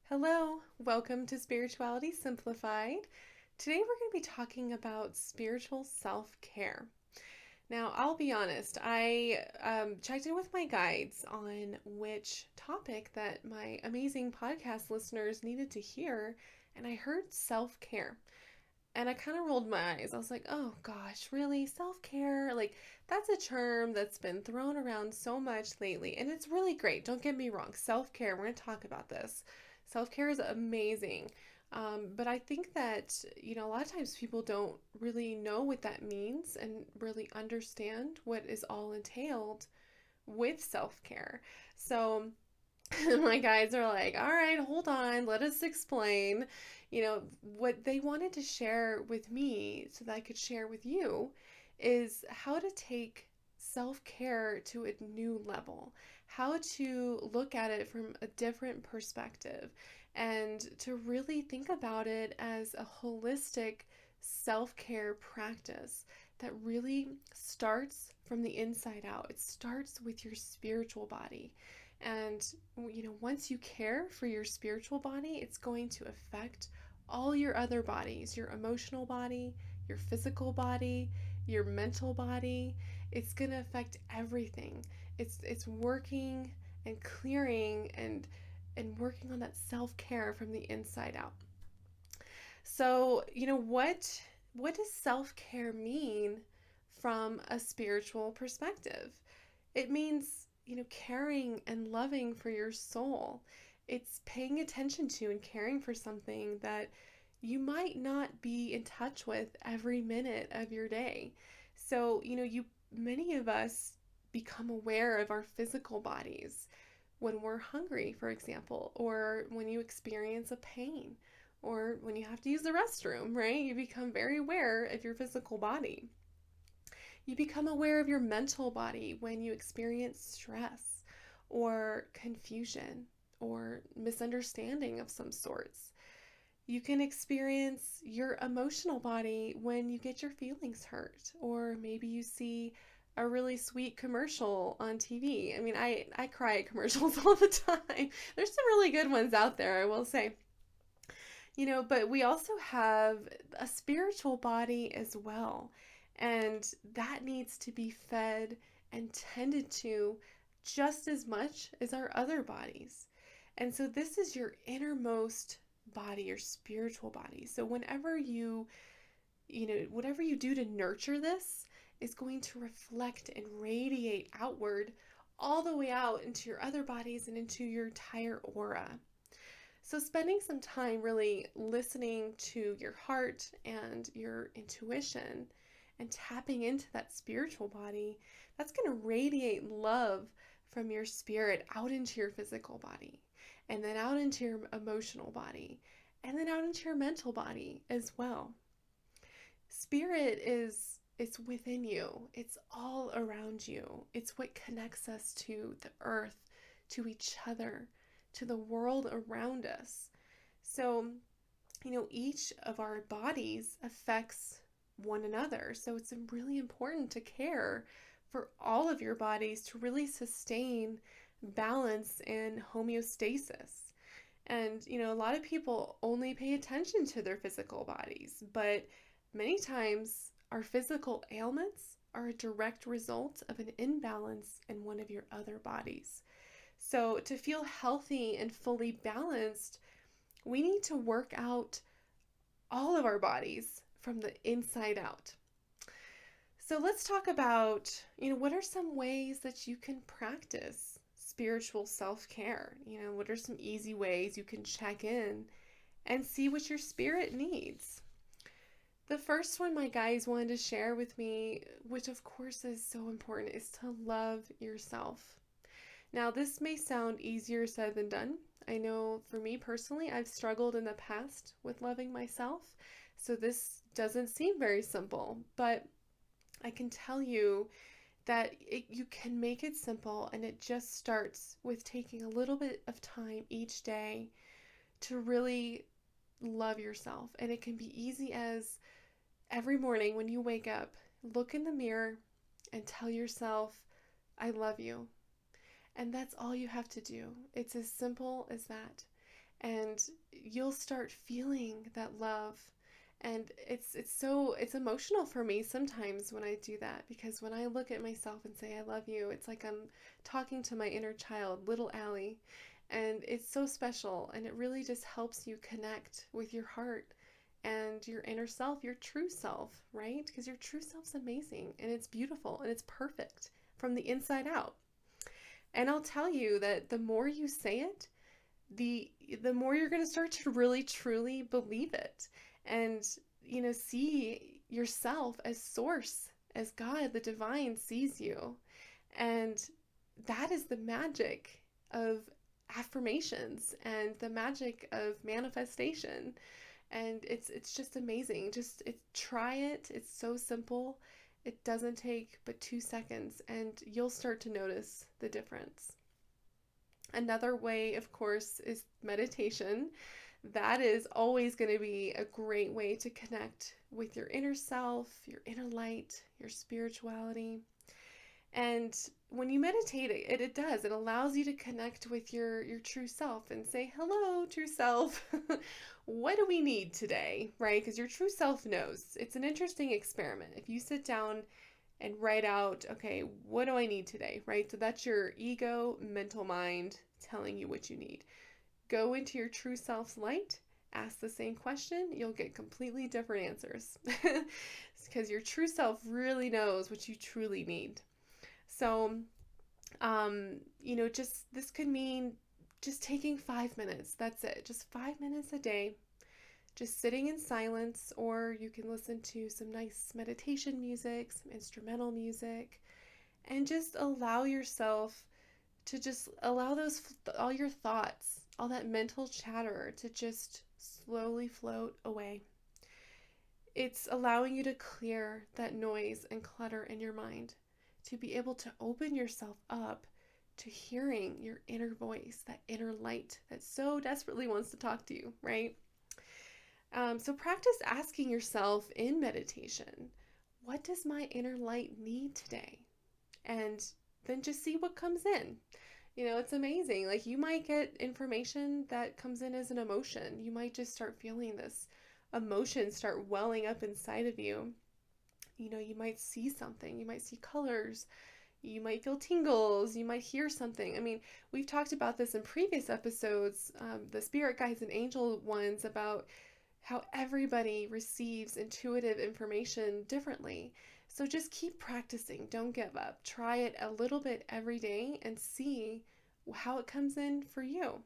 Hello, welcome to Spirituality Simplified. Today we're going to be talking about spiritual self-care. Now, I'll be honest, I checked in with my guides on which topic that my amazing podcast listeners needed to hear, and I heard self-care. And I kind of rolled my eyes. I was like, oh gosh, really? Self care? Like, that's a term that's been thrown around so much lately. And it's really great. Don't get me wrong. Self care, we're going to talk about this. Self care is amazing. But I think that, a lot of times people don't really know what that means and really understand what is all entailed with self care. So, my guides are like, all right, hold on, let us explain. What they wanted to share with me so that I could share with you is how to take self care to a new level, how to look at it from a different perspective, and to really think about it as a holistic self care practice that really starts from the inside out. It starts with your spiritual body. And, once you care for your spiritual body, it's going to affect all your other bodies, your emotional body, your physical body, your mental body. It's going to affect everything. It's working and clearing and working on that self-care from the inside out. So, what does self-care mean from a spiritual perspective? It means, caring and loving for your soul. It's paying attention to and caring for something that you might not be in touch with every minute of your day. So, many of us become aware of our physical bodies when we're hungry, for example, or when you experience a pain, or when you have to use the restroom, right? You become very aware of your physical body. You become aware of your mental body when you experience stress or confusion or misunderstanding of some sorts. You can experience your emotional body when you get your feelings hurt, or maybe you see a really sweet commercial on TV. I mean, I cry at commercials all the time. There's some really good ones out there, I will say. But we also have a spiritual body as well. And that needs to be fed and tended to just as much as our other bodies. And so this is your innermost body, your spiritual body. So whatever you do to nurture this is going to reflect and radiate outward all the way out into your other bodies and into your entire aura. So, spending some time really listening to your heart and your intuition and tapping into that spiritual body, that's going to radiate love from your spirit out into your physical body, and then out into your emotional body, and then out into your mental body as well. Spirit is it's within you. It's all around you. It's what connects us to the earth, to each other, to the world around us. So, each of our bodies affects one another. So it's really important to care for all of your bodies to really sustain balance and homeostasis. And, a lot of people only pay attention to their physical bodies, but many times our physical ailments are a direct result of an imbalance in one of your other bodies. So, to feel healthy and fully balanced, we need to work out all of our bodies from the inside out. So, let's talk about, what are some ways that you can practice spiritual self-care? What are some easy ways you can check in and see what your spirit needs? The first one my guys wanted to share with me, which of course is so important, is to love yourself. Now, this may sound easier said than done. I know for me personally, I've struggled in the past with loving myself, so this doesn't seem very simple, but I can tell you that you can make it simple, and it just starts with taking a little bit of time each day to really love yourself. And it can be easy as every morning when you wake up, look in the mirror and tell yourself, I love you. And that's all you have to do. It's as simple as that. and you'll start feeling that love. And it's emotional for me sometimes when I do that, because when I look at myself and say I love you, it's like I'm talking to my inner child, little Allie, and it's so special, and it really just helps you connect with your heart and your inner self, your true self, right? Because your true self's amazing and it's beautiful and it's perfect from the inside out. And I'll tell you that the more you say it, the the more you're going to start to really truly believe it, and see yourself as source, as God, the divine, sees you. And that is the magic of affirmations and the magic of manifestation. And it's just amazing. Try it. It's so simple. It doesn't take but 2 seconds, and you'll start to notice the difference. Another way, of course, is meditation. That is always going to be a great way to connect with your inner self, your inner light, your spirituality. And when you meditate, it does. It allows you to connect with your true self and say, hello, true self. What do we need today? Right? Because your true self knows. It's an interesting experiment. If you sit down and write out, okay, what do I need today? Right? So that's your ego, mental mind telling you what you need. Go into your true self's light, ask the same question, you'll get completely different answers. Because your true self really knows what you truly need. So, just this could mean just taking 5 minutes. That's it. Just 5 minutes a day, just sitting in silence, or you can listen to some nice meditation music, some instrumental music, and just allow yourself to just allow all your thoughts, all that mental chatter to just slowly float away. It's allowing you to clear that noise and clutter in your mind, to be able to open yourself up to hearing your inner voice, that inner light that so desperately wants to talk to you, right? So practice asking yourself in meditation, what does my inner light need today? And then just see what comes in. It's amazing. Like, you might get information that comes in as an emotion. You might just start feeling this emotion start welling up inside of you. You might see something. You might see colors. You might feel tingles. You might hear something. I mean, we've talked about this in previous episodes, the spirit guides and angel ones, about how everybody receives intuitive information differently. So just keep practicing. Don't give up. Try it a little bit every day and see how it comes in for you.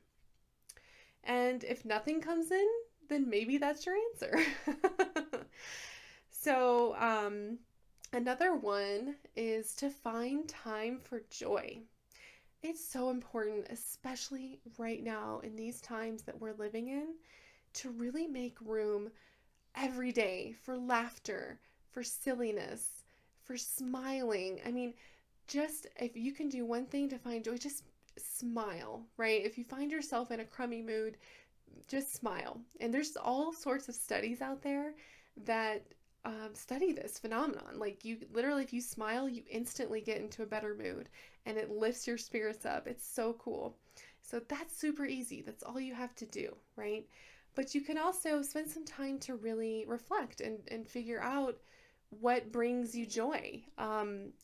And if nothing comes in, then maybe that's your answer. So, another one is to find time for joy. It's so important, especially right now in these times that we're living in, to really make room every day for laughter, for silliness, for smiling. I mean, just if you can do one thing to find joy, just smile, right? If you find yourself in a crummy mood, just smile. And there's all sorts of studies out there that study this phenomenon. Like, you literally, if you smile, you instantly get into a better mood and it lifts your spirits up. It's so cool. So that's super easy. That's all you have to do, right? But you can also spend some time to really reflect and figure out what brings you joy.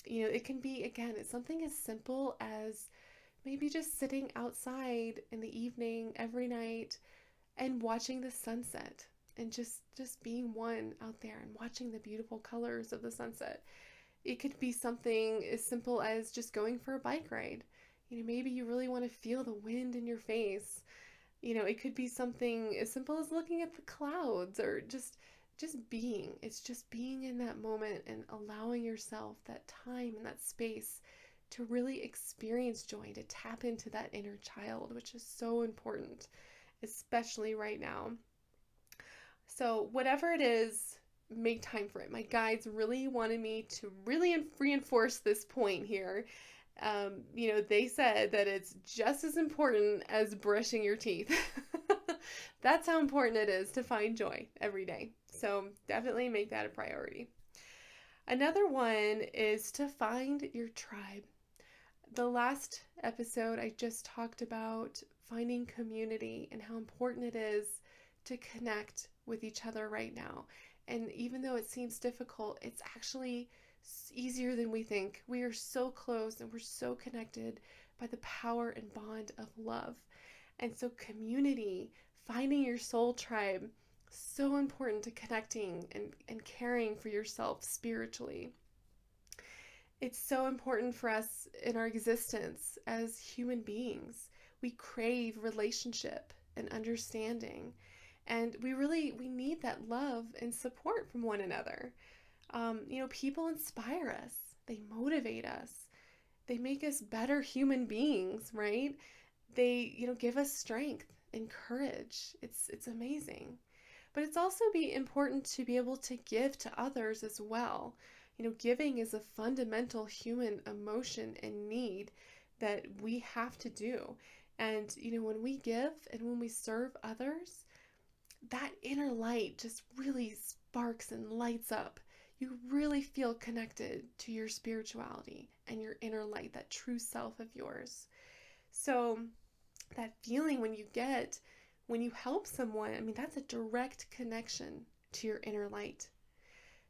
It can be, again, it's something as simple as maybe just sitting outside in the evening every night and watching the sunset, and just being one out there and watching the beautiful colors of the sunset. It could be something as simple as just going for a bike ride. Maybe you really want to feel the wind in your face. It could be something as simple as looking at the clouds, or just being. It's just being in that moment and allowing yourself that time and that space to really experience joy, to tap into that inner child, which is so important, especially right now. So whatever it is, make time for it. My guides really wanted me to really reinforce this point here. They said that it's just as important as brushing your teeth. That's how important it is to find joy every day. So definitely make that a priority. Another one is to find your tribe. The last episode, I just talked about finding community and how important it is to connect with each other right now. And even though it seems difficult, it's actually easier than we think. We are so close and we're so connected by the power and bond of love. And so, community, finding your soul tribe, so important to connecting and caring for yourself spiritually. It's so important for us in our existence as human beings. We crave relationship and understanding. And we need that love and support from one another. People inspire us. They motivate us. They make us better human beings, right? They, give us strength and courage. It's amazing. But it's also be important to be able to give to others as well. Giving is a fundamental human emotion and need that we have to do. And, when we give and when we serve others, that inner light just really sparks and lights up. You really feel connected to your spirituality and your inner light, that true self of yours. So that feeling when you help someone, that's a direct connection to your inner light.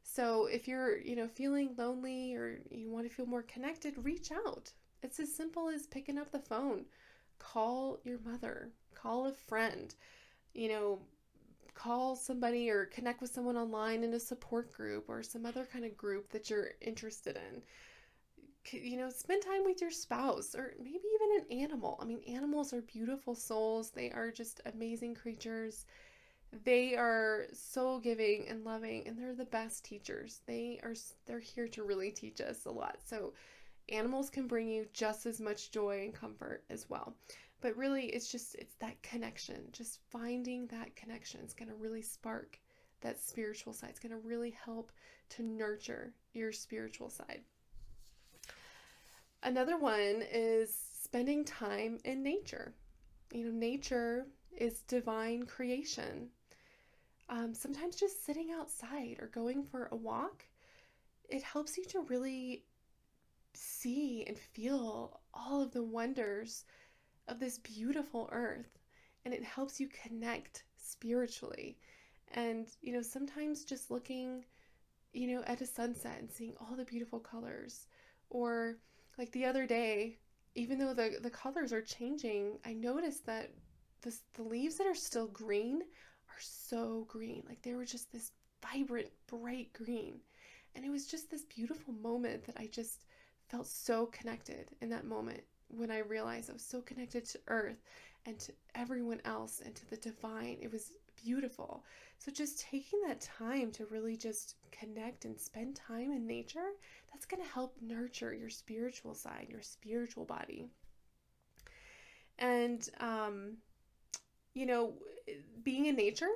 So if you're, feeling lonely or you want to feel more connected, reach out. It's as simple as picking up the phone. Call your mother, call a friend, you know, call somebody or connect with someone online in a support group or some other kind of group that you're interested in. Spend time with your spouse or maybe even an animal. Animals are beautiful souls. They are just amazing creatures. They are so giving and loving, and they're the best teachers. They're here to really teach us a lot. So animals can bring you just as much joy and comfort as well. But really, it's that connection. Just finding that connection is going to really spark that spiritual side. It's going to really help to nurture your spiritual side. Another one is spending time in nature. Nature is divine creation. Sometimes just sitting outside or going for a walk, it helps you to really see and feel all of the wonders of this beautiful earth, and it helps you connect spiritually. And sometimes just looking at a sunset and seeing all the beautiful colors, or like the other day, even though the colors are changing, I noticed that the leaves that are still green are so green. Like they were just this vibrant, bright green. And it was just this beautiful moment that I just felt so connected in that moment when I realized I was so connected to earth and to everyone else and to the divine. It was beautiful. So just taking that time to really just connect and spend time in nature, that's going to help nurture your spiritual side, your spiritual body. And, being in nature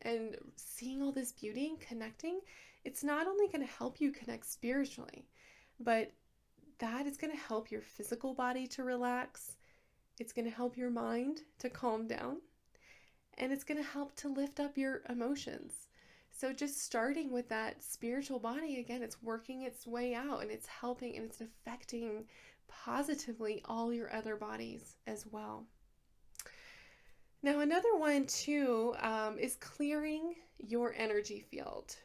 and seeing all this beauty and connecting, it's not only going to help you connect spiritually, but that is going to help your physical body to relax. It's going to help your mind to calm down. And it's going to help to lift up your emotions. So just starting with that spiritual body, again, it's working its way out and it's helping and it's affecting positively all your other bodies as well. Now, another one too is clearing your energy field.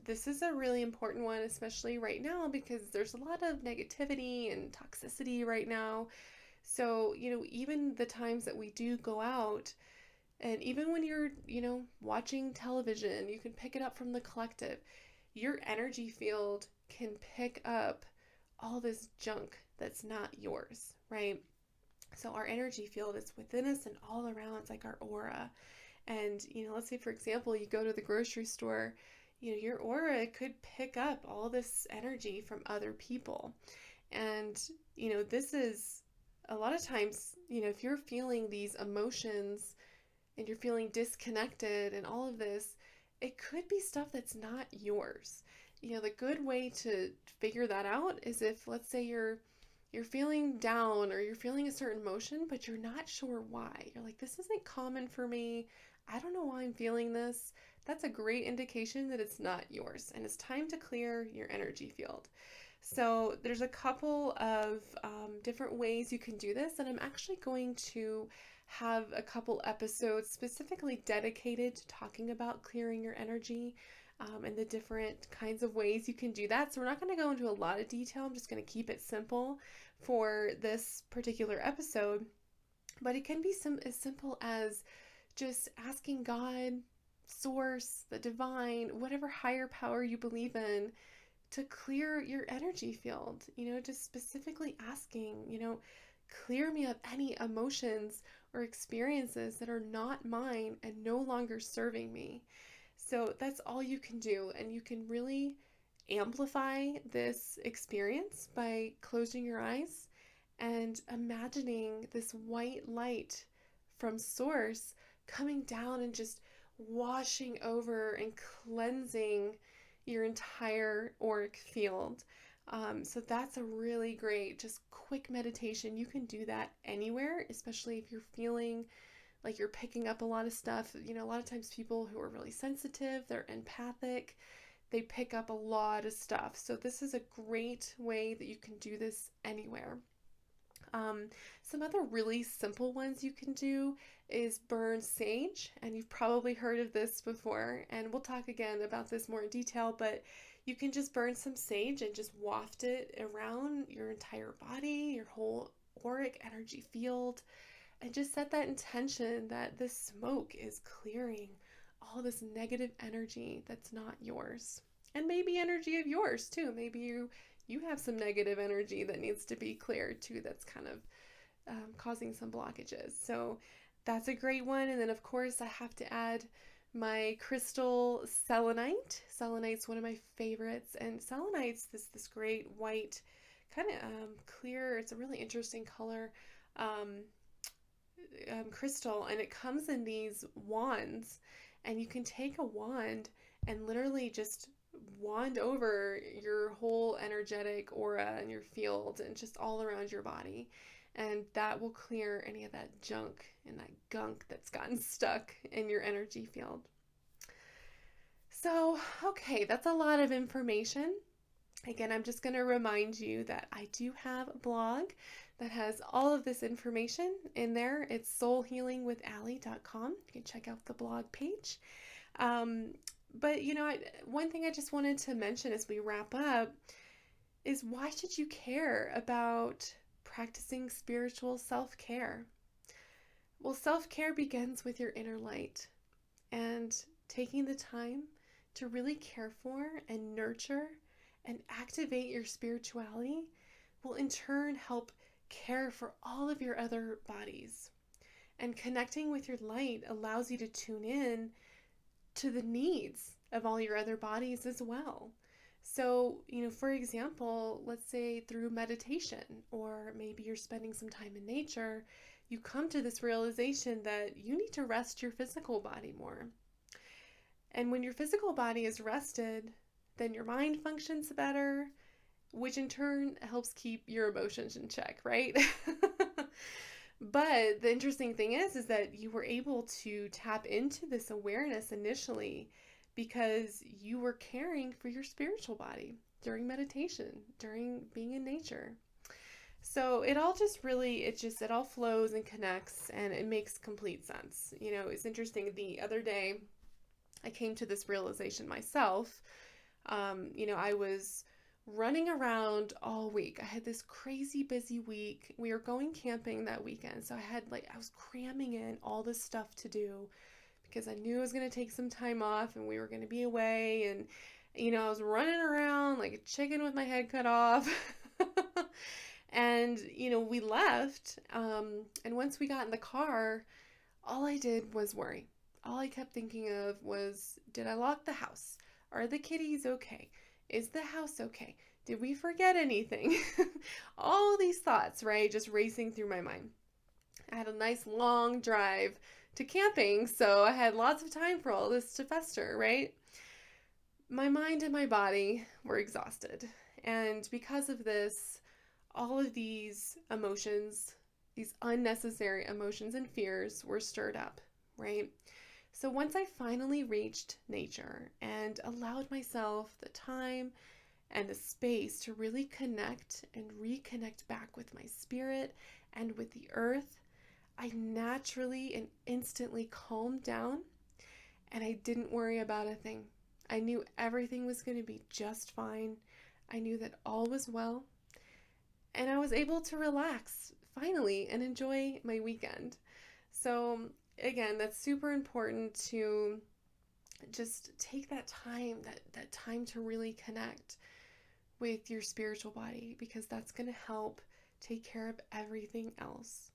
This is a really important one, especially right now, because there's a lot of negativity and toxicity right now. So, even the times that we do go out, and even when you're, watching television, you can pick it up from the collective. Your energy field can pick up all this junk that's not yours, right? So our energy field is within us and all around. It's like our aura. And, let's say, for example, you go to the grocery store, your aura could pick up all this energy from other people. And, this is a lot of times, if you're feeling these emotions and you're feeling disconnected and all of this, it could be stuff that's not yours. The good way to figure that out is if, let's say, you're feeling down or you're feeling a certain emotion, but you're not sure why. You're like, this isn't common for me. I don't know why I'm feeling this. That's a great indication that it's not yours. And it's time to clear your energy field. So there's a couple of different ways you can do this. And I'm actually going to have a couple episodes specifically dedicated to talking about clearing your energy and the different kinds of ways you can do that. So we're not going to go into a lot of detail. I'm just going to keep it simple for this particular episode. But it can be as simple as just asking God, Source, the divine, whatever higher power you believe in, to clear your energy field. Just specifically asking, clear me of any emotions or experiences that are not mine and no longer serving me. So that's all you can do. And you can really amplify this experience by closing your eyes and imagining this white light from Source coming down and just washing over and cleansing your entire auric field. So that's a really great, just quick meditation. You can do that anywhere, especially if you're feeling like you're picking up a lot of stuff. A lot of times people who are really sensitive, they're empathic, they pick up a lot of stuff. So this is a great way that you can do this anywhere. Some other really simple ones you can do is burn sage, and you've probably heard of this before, and we'll talk again about this more in detail, but you can just burn some sage and just waft it around your entire body, your whole auric energy field, and just set that intention that this smoke is clearing all this negative energy that's not yours. And maybe energy of yours too. Maybe you have some negative energy that needs to be cleared too, that's kind of causing some blockages. So that's a great one. And then of course I have to add my crystal selenite. Selenite's one of my favorites, and selenite's this great white kind of clear, it's a really interesting color crystal, and it comes in these wands, and you can take a wand and literally just wand over your whole energetic aura and your field and just all around your body, and that will clear any of that junk and that gunk that's gotten stuck in your energy field. So, okay, that's a lot of information. Again, I'm just going to remind you that I do have a blog that has all of this information in there. It's soulhealingwithallie.com. You can check out the blog page. But, one thing I just wanted to mention as we wrap up is, why should you care about practicing spiritual self-care? Well, self-care begins with your inner light, and taking the time to really care for and nurture and activate your spirituality will in turn help care for all of your other bodies. And connecting with your light allows you to tune in to the needs of all your other bodies as well. So, for example, let's say through meditation, or maybe you're spending some time in nature, you come to this realization that you need to rest your physical body more. And when your physical body is rested, then your mind functions better, which in turn helps keep your emotions in check, right? But the interesting thing is that you were able to tap into this awareness initially because you were caring for your spiritual body during meditation, during being in nature. So it all just really, it all flows and connects, and it makes complete sense. It's interesting. The other day, I came to this realization myself. I was running around all week. I had this crazy busy week. We were going camping that weekend. So I was cramming in all this stuff to do because I knew I was going to take some time off and we were going to be away. And, I was running around like a chicken with my head cut off. And, we left. And once we got in the car, all I did was worry. All I kept thinking of was, did I lock the house? Are the kitties okay? Is the house okay? Did we forget anything? All these thoughts, right? Just racing through my mind. I had a nice long drive to camping, so I had lots of time for all this to fester, right? My mind and my body were exhausted. And because of this, all of these emotions, these unnecessary emotions and fears were stirred up, right? So once I finally reached nature and allowed myself the time and the space to really connect and reconnect back with my spirit and with the earth, I naturally and instantly calmed down and I didn't worry about a thing. I knew everything was going to be just fine. I knew that all was well, and I was able to relax finally and enjoy my weekend. So, again, that's super important to just take that time, that time to really connect with your spiritual body, because that's going to help take care of everything else.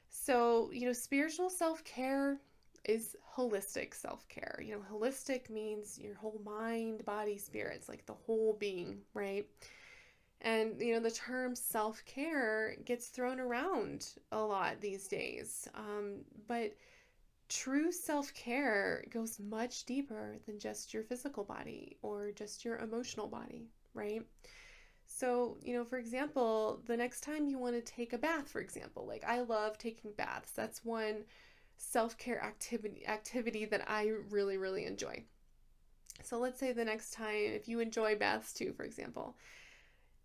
So, spiritual self care is holistic self care. Holistic means your whole mind, body, spirit. It's like the whole being, right? And, the term self care gets thrown around a lot these days. But true self care goes much deeper than just your physical body or just your emotional body, right? So, for example, the next time you want to take a bath, for example, like I love taking baths. That's one self-care activity that I really, really enjoy. So let's say the next time, if you enjoy baths too, for example,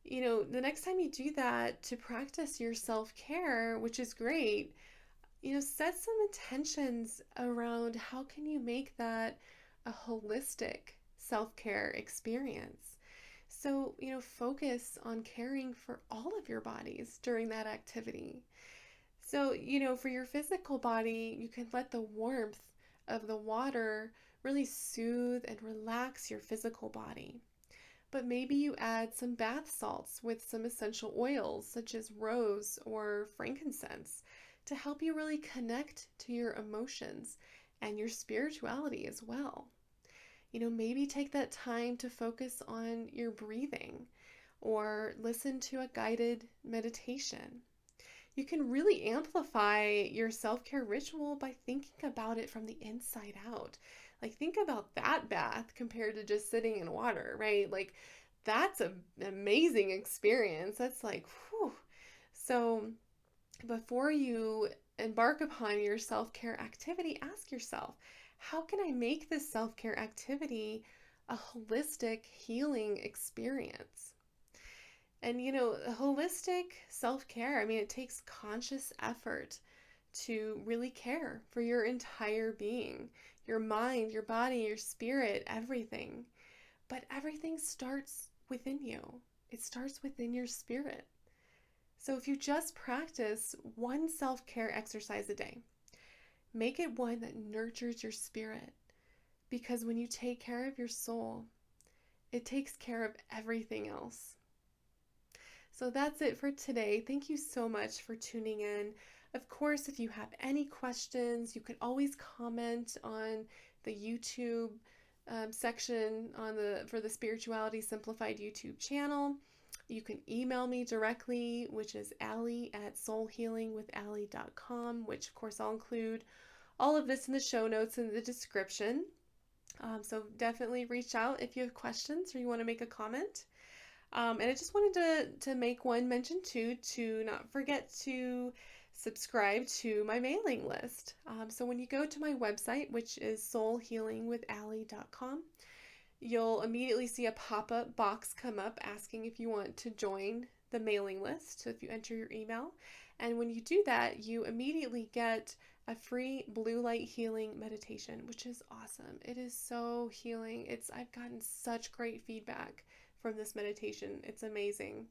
the next time you do that to practice your self-care, which is great, set some intentions around how can you make that a holistic self-care experience. So, focus on caring for all of your bodies during that activity. So, for your physical body, you can let the warmth of the water really soothe and relax your physical body. But maybe you add some bath salts with some essential oils such as rose or frankincense to help you really connect to your emotions and your spirituality as well. Maybe take that time to focus on your breathing or listen to a guided meditation. You can really amplify your self-care ritual by thinking about it from the inside out. Like, think about that bath compared to just sitting in water, right? Like, that's an amazing experience. That's like, whew. So, before you embark upon your self-care activity, ask yourself, how can I make this self-care activity a holistic healing experience? And holistic self-care, I mean, it takes conscious effort to really care for your entire being, your mind, your body, your spirit, everything. But everything starts within you. It starts within your spirit. So if you just practice one self-care exercise a day, make it one that nurtures your spirit. Because when you take care of your soul, it takes care of everything else. So that's it for today. Thank you so much for tuning in. Of course, if you have any questions, you can always comment on the YouTube section for the Spirituality Simplified YouTube channel. You can email me directly, which is Allie@soulhealingwithallie.com, which of course I'll include all of this in the show notes in the description. So definitely reach out if you have questions or you want to make a comment. And I just wanted to make one mention too, to not forget to subscribe to my mailing list. So when you go to my website, which is soulhealingwithallie.com, you'll immediately see a pop-up box come up asking if you want to join the mailing list. So if you enter your email, and when you do that, you immediately get a free blue light healing meditation, which is awesome. It is so healing. I've gotten such great feedback from this meditation. It's amazing.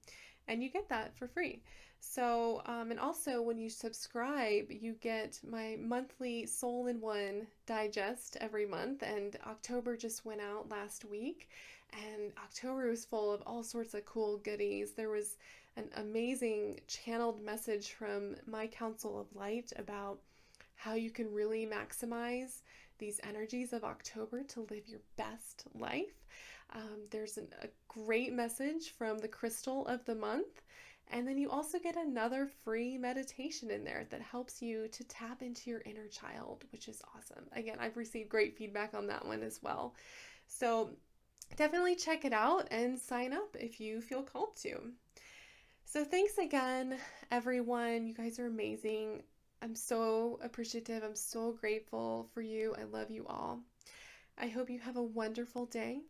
And you get that for free. So, and also when you subscribe, you get my monthly Soul in One digest every month. And October just went out last week. And October was full of all sorts of cool goodies. There was an amazing channeled message from my Council of Light about how you can really maximize these energies of October to live your best life. There's a great message from the crystal of the month. And then you also get another free meditation in there that helps you to tap into your inner child, which is awesome. Again, I've received great feedback on that one as well. So definitely check it out and sign up if you feel called to. So thanks again, everyone. You guys are amazing. I'm so appreciative. I'm so grateful for you. I love you all. I hope you have a wonderful day.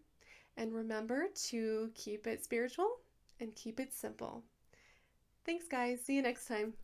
And remember to keep it spiritual and keep it simple. Thanks, guys. See you next time.